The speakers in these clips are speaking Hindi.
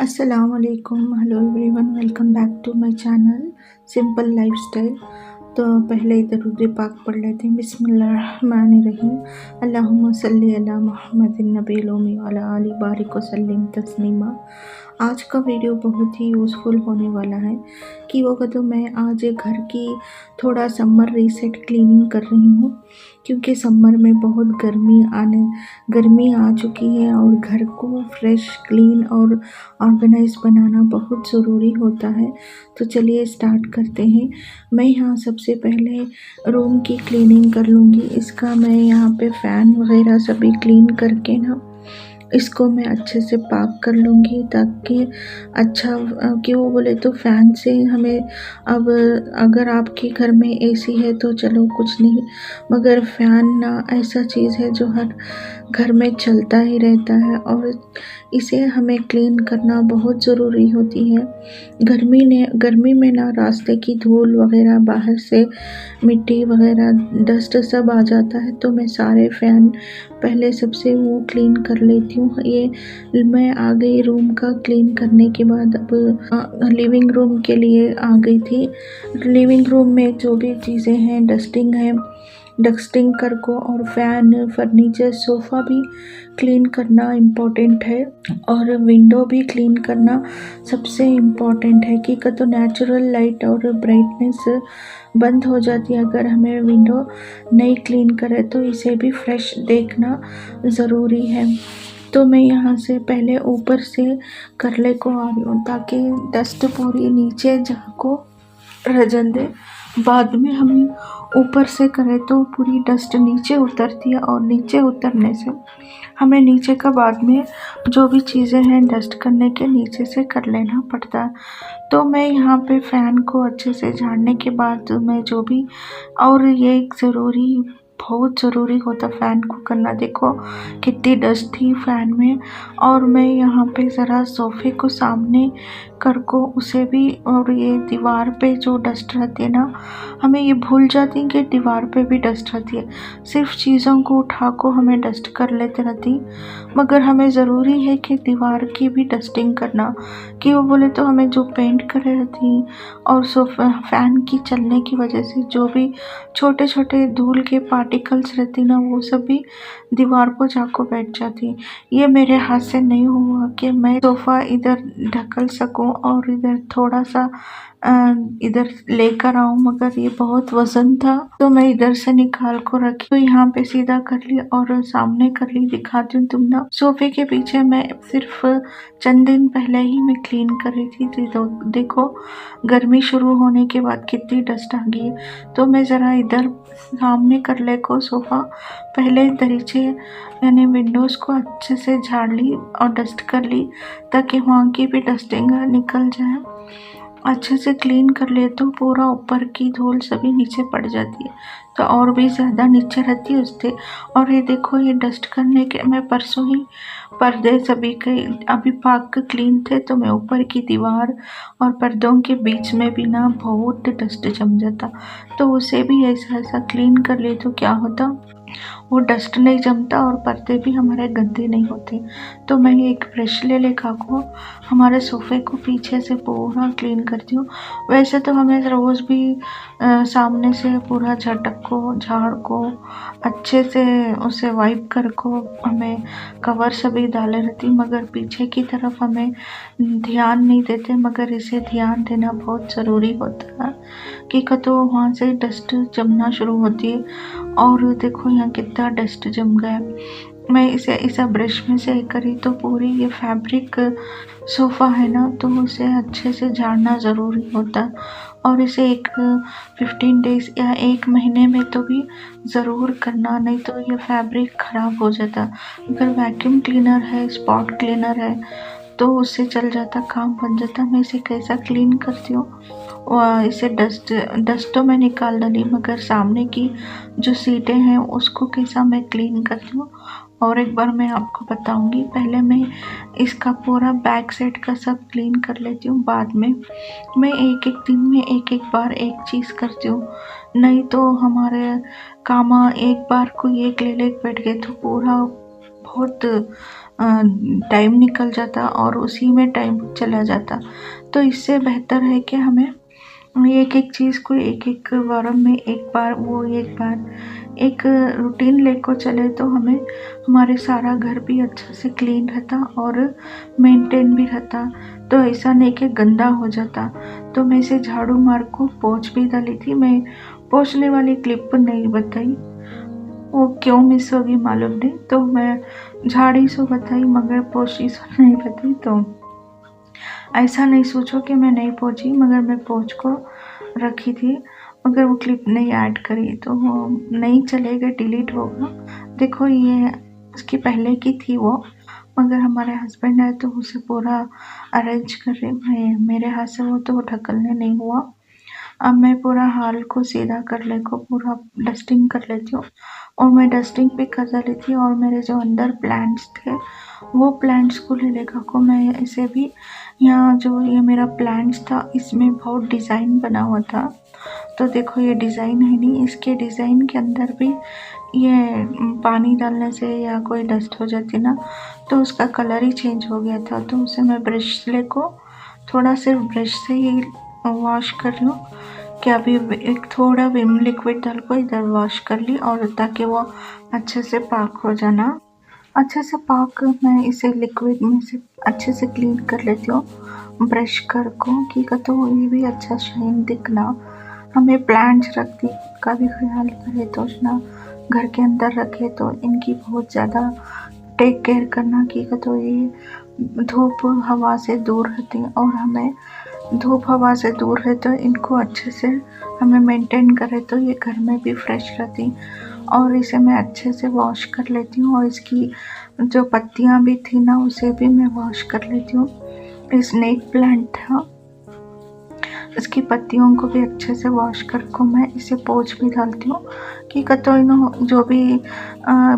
अस्सलामुअलैकुम, hello everyone, welcome back to my channel simple lifestyle. तो पहले दरूद पाक पढ़ लेते हैं। बिस्मिल्लाहिर्रहमानिर्रहीम। अल्लाहुम्मा सल्ली अला मुहम्मदिन नबील उम्मी व अला आलि बारिक वसल्लिम तस्लीमा। आज का वीडियो बहुत ही यूज़फुल होने वाला है कि वो कहते मैं आज घर की थोड़ा समर रीसेट क्लीनिंग कर रही हूँ, क्योंकि समर में बहुत गर्मी आ चुकी है और घर को फ्रेश क्लीन और ऑर्गेनाइज बनाना बहुत ज़रूरी होता है। तो चलिए स्टार्ट करते हैं। मैं यहाँ सबसे पहले रूम की क्लीनिंग कर लूँगी। इसका मैं यहाँ पे फ़ैन वगैरह सभी क्लीन करके ना इसको मैं अच्छे से पाक कर लूँगी, ताकि अच्छा क्यों बोले तो फ़ैन से हमें अब अगर आपके घर में एसी है तो चलो कुछ नहीं, मगर फ़ैन ना ऐसा चीज़ है जो हर घर में चलता ही रहता है और इसे हमें क्लीन करना बहुत ज़रूरी होती है। गर्मी में ना रास्ते की धूल वगैरह, बाहर से मिट्टी वगैरह, डस्ट सब आ जाता है, तो मैं सारे फ़ैन पहले सबसे वो क्लीन कर लेती हूँ। ये मैं आ गई रूम का क्लीन करने के बाद अब लिविंग रूम के लिए आ गई थी। लिविंग रूम में जो भी चीज़ें हैं, डस्टिंग कर को और फ़ैन, फर्नीचर, सोफ़ा भी क्लीन करना इम्पोर्टेंट है और विंडो भी क्लीन करना सबसे इम्पोर्टेंट है कि तो नेचुरल लाइट और ब्राइटनेस बंद हो जाती है अगर हमें विंडो नहीं क्लीन करे, तो इसे भी फ्रेश देखना ज़रूरी है। तो मैं यहाँ से पहले ऊपर से करले को आ रही हूँ ताकि डस्ट पूरी नीचे जाको रजन दे। बाद में हमें ऊपर से करें तो पूरी डस्ट नीचे उतरती है और नीचे उतरने से हमें नीचे का बाद में जो भी चीज़ें हैं डस्ट करने के नीचे से कर लेना पड़ता है। तो मैं यहाँ पे फ़ैन को अच्छे से झाड़ने के बाद मैं जो भी, और ये एक बहुत ज़रूरी होता फ़ैन को करना। देखो कितनी डस्ट थी फ़ैन में, और मैं यहाँ पे ज़रा सोफ़े को सामने कर को उसे भी, और ये दीवार पे जो डस्ट रहती है ना, हमें ये भूल जाती है कि दीवार पे भी डस्ट रहती है। सिर्फ चीज़ों को उठा को हमें डस्ट कर लेते रहती, मगर हमें ज़रूरी है कि दीवार की भी डस्टिंग करना, कि वो बोले तो हमें जो पेंट करे रहती और सोफ़ा फ़ैन की चलने की वजह से जो भी छोटे छोटे धूल के पार्टिकल्स रहती ना, वो सब भी दीवार को जाको बैठ जाती। ये मेरे हाथ से नहीं हुआ कि मैं सोफ़ा इधर ढकल सकूं और इधर थोड़ा सा इधर लेकर आऊं, मगर ये बहुत वज़न था तो मैं इधर से निकाल को रखी। तो यहाँ पे सीधा कर ली और सामने कर ली। दिखाती हूँ तुम ना, सोफ़े के पीछे मैं सिर्फ चंद दिन पहले ही मैं क्लीन कर रही थी। तो देखो गर्मी शुरू होने के बाद कितनी डस्ट आ गई है। तो मैं ज़रा इधर सामने कर ले को सोफ़ा पहले दरीचे यानी विंडोज़ को अच्छे से झाड़ ली और डस्ट कर ली, ताकि वहाँ की भी डस्टिंग निकल जाए। अच्छे से क्लीन कर ले तो पूरा ऊपर की धूल सभी नीचे पड़ जाती है, तो और भी ज़्यादा नीचे रहती है उससे। और ये देखो ये डस्ट करने के मैं परसों ही पर्दे सभी के अभी पाक क्लीन थे, तो मैं ऊपर की दीवार और पर्दों के बीच में भी ना बहुत डस्ट जम जाता, तो उसे भी ऐसा क्लीन कर ले तो क्या होता, वो डस्ट नहीं जमता और पर्दे भी हमारे गंदे नहीं होते। तो मैं एक ब्रश ले लेकर को हमारे सोफ़े को पीछे से पूरा क्लीन करती हूँ। वैसे तो हमें रोज़ भी सामने से पूरा झटक को झाड़ को अच्छे से उसे वाइप कर को हमें कवर सभी डाले रहती, मगर पीछे की तरफ हमें ध्यान नहीं देते, मगर इसे ध्यान देना बहुत ज़रूरी होता है कि तो वहाँ से डस्ट जमना शुरू होती है। और देखो यहाँ कितना डस्ट जम गया। मैं इसे ऐसा ब्रश में से करी तो पूरी ये फैब्रिक सोफ़ा है ना, तो उसे अच्छे से झाड़ना ज़रूरी होता है और इसे 15 डेज़ या 1 महीने में तो भी ज़रूर करना, नहीं तो ये फैब्रिक ख़राब हो जाता। अगर वैक्यूम क्लीनर है, स्पॉट क्लीनर है, तो उससे चल जाता, काम बन जाता। मैं इसे कैसा क्लीन करती हूँ, इसे डस्ट तो मैं निकाल डाली, मगर सामने की जो सीटें हैं उसको कैसा मैं क्लीन करती हूँ और एक बार मैं आपको बताऊंगी। पहले मैं इसका पूरा बैक साइड का सब क्लीन कर लेती हूँ, बाद में मैं एक दिन में एक बार एक चीज़ करती हूँ, नहीं तो हमारे काम एक बार कोई एक ले बैठ गए तो पूरा बहुत टाइम निकल जाता और उसी में टाइम चला जाता। तो इससे बेहतर है कि हमें एक-एक चीज़ को एक-एक बार में एक बार वो एक बार एक रूटीन लेकर चले तो हमें हमारे सारा घर भी अच्छा से क्लीन रहता और मेंटेन भी रहता। तो ऐसा नहीं कि गंदा हो जाता। तो मैं इसे झाड़ू मार को पोंछ भी डाली थी। मैं पोंछने वाली क्लिप नहीं बताई, वो क्यों मिस होगी मालूम नहीं। तो मैं झाड़ी सो बताई मगर पोंछी सो नहीं बताई। तो ऐसा नहीं सोचो कि मैं नहीं पहुँची, मगर मैं पहुँच को रखी थी, मगर वो क्लिप नहीं ऐड करी तो वो नहीं चलेगा, डिलीट होगा। देखो ये इसकी पहले की थी वो, मगर हमारे हस्बैंड आए तो उसे पूरा अरेंज कर रही मैं, मेरे हाथ से वो तो ढकलने नहीं हुआ। अब मैं पूरा हॉल को सीधा कर ले को पूरा डस्टिंग कर लेती हूँ और मैं डस्टिंग भी कर डाली थी। और मेरे जो अंदर प्लांट्स थे वो प्लांट्स को ले लेकर को मैं इसे भी, यहाँ जो ये मेरा प्लांट्स था इसमें बहुत डिज़ाइन बना हुआ था। तो देखो ये डिज़ाइन है नहीं, इसके डिज़ाइन के अंदर भी ये पानी डालने से या कोई डस्ट हो जाती ना तो उसका कलर ही चेंज हो गया था। तो उसे मैं ब्रश लेको थोड़ा सिर्फ ब्रश से ही वॉश कर लूँ कि अभी एक थोड़ा विम लिक्विड डाल को इधर वॉश कर ली और ताकि वो अच्छे से पाक हो जाना। अच्छे से पाक मैं इसे लिक्विड में से अच्छे से क्लीन कर लेती हूँ ब्रश कर को कि तो ये भी अच्छा शाइन दिखना। हमें प्लांट्स रखती का भी ख्याल करे तो ना घर के अंदर रखे तो इनकी बहुत ज़्यादा टेक केयर करना कि तो ये धूप हवा से दूर रहती और हमें धूप हवा से दूर है तो इनको अच्छे से हमें मेंटेन करे तो ये घर में भी फ्रेश रहती। और इसे मैं अच्छे से वॉश कर लेती हूँ और इसकी जो पत्तियाँ भी थी ना उसे भी मैं वॉश कर लेती हूँ। स्नेक प्लांट था, इसकी पत्तियों को भी अच्छे से वॉश कर को मैं इसे पोंछ भी डालती हूँ कि तो इन्हों जो भी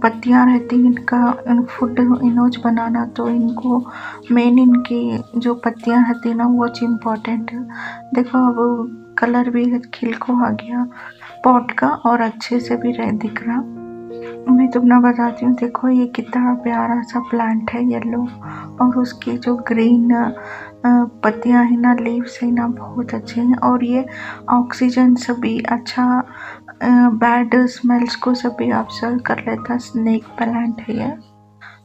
पत्तियाँ रहती इनका फूड इनोज बनाना तो इनको मेन इनकी जो पत्तियाँ रहती ना वो इम्पॉर्टेंट है। देखो अब कलर भी खिल को आ गया पॉट का और अच्छे से भी दिख रहा। मैं तुमने बताती हूँ, देखो ये कितना प्यारा सा प्लांट है येलो और उसकी जो ग्रीन पत्तियाँ है ना लीव्स है ना बहुत अच्छे हैं और ये ऑक्सीजन सभी अच्छा बैड स्मेल्स को सभी ऑब्जर्व कर लेता स्नेक प्लांट है ये।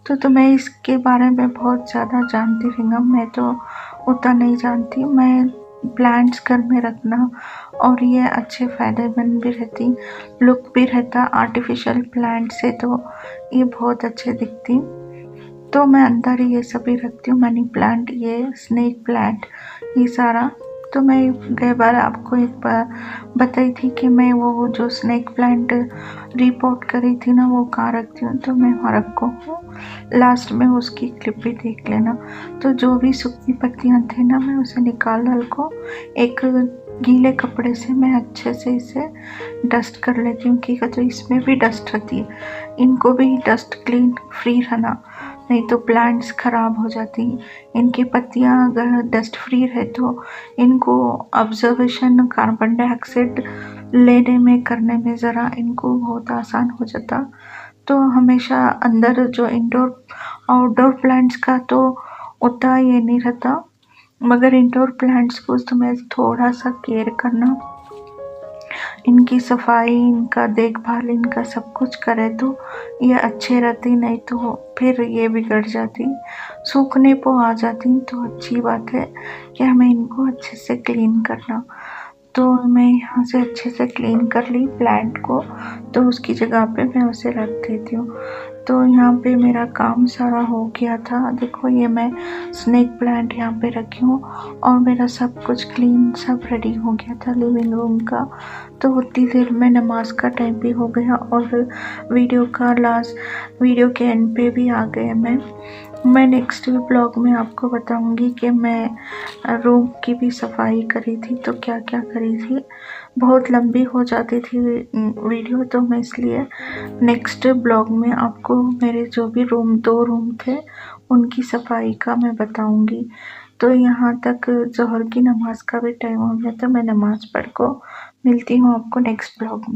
तो मैं इसके बारे में बहुत ज़्यादा जानती रहूँगा, मैं तो उतना नहीं जानती। मैं प्लांट्स घर में रखना और ये अच्छे फ़ायदेमंद भी रहती, लुक भी रहता आर्टिफिशियल प्लांट से तो ये बहुत अच्छे दिखती। तो मैं अंदर ही ये सभी रखती हूँ, मनी प्लांट, ये स्नेक प्लांट, ये सारा। तो मैं गई बार आपको एक बार बताई थी कि मैं वो जो स्नेक प्लांट रिपोर्ट करी थी ना वो कहाँ रखती हूँ, तो मैं वहाँ रखो हूँ। लास्ट में उसकी क्लिप भी देख लेना। तो जो भी सूखी पत्तियाँ थे ना मैं उसे निकाल डाल को एक गीले कपड़े से मैं अच्छे से इसे डस्ट कर लेती हूँ कि तो इसमें भी डस्ट रहती है, इनको भी डस्ट क्लीन फ्री रहना, नहीं तो प्लांट्स ख़राब हो जाती। इनकी पत्तियाँ अगर डस्ट फ्री रहे तो इनको ऑब्जर्वेशन कार्बन डाइऑक्साइड लेने में करने में ज़रा इनको बहुत आसान हो जाता। तो हमेशा अंदर जो इंडोर आउटडोर प्लांट्स का तो उतना ये नहीं रहता, मगर इंडोर प्लांट्स को तुम्हें थोड़ा सा केयर करना, इनकी सफाई, इनका देखभाल, इनका सब कुछ करे तो ये अच्छे रहती, नहीं तो फिर ये बिगड़ जाती, सूखने को आ जाती। तो अच्छी बात है कि हमें इनको अच्छे से क्लीन करना। तो मैं यहाँ से अच्छे से क्लीन कर ली प्लांट को, तो उसकी जगह पे मैं उसे रख देती हूँ। तो यहाँ पे मेरा काम सारा हो गया था। देखो ये मैं स्नेक प्लांट यहाँ पे रखी हूँ और मेरा सब कुछ क्लीन सब रेडी हो गया था लिविंग रूम का। तो उतनी देर में नमाज का टाइम भी हो गया और वीडियो के एंड पे भी आ गए। मैं नेक्स्ट ब्लॉग में आपको बताऊंगी कि मैं रूम की भी सफाई करी थी तो क्या क्या करी थी। बहुत लंबी हो जाती थी वीडियो, तो मैं इसलिए नेक्स्ट ब्लॉग में आपको मेरे जो भी दो रूम थे उनकी सफाई का मैं बताऊंगी। तो यहाँ तक ज़ोहर की नमाज का भी टाइम हो गया, तो मैं नमाज पढ़ को मिलती हूँ आपको नेक्स्ट ब्लॉग में।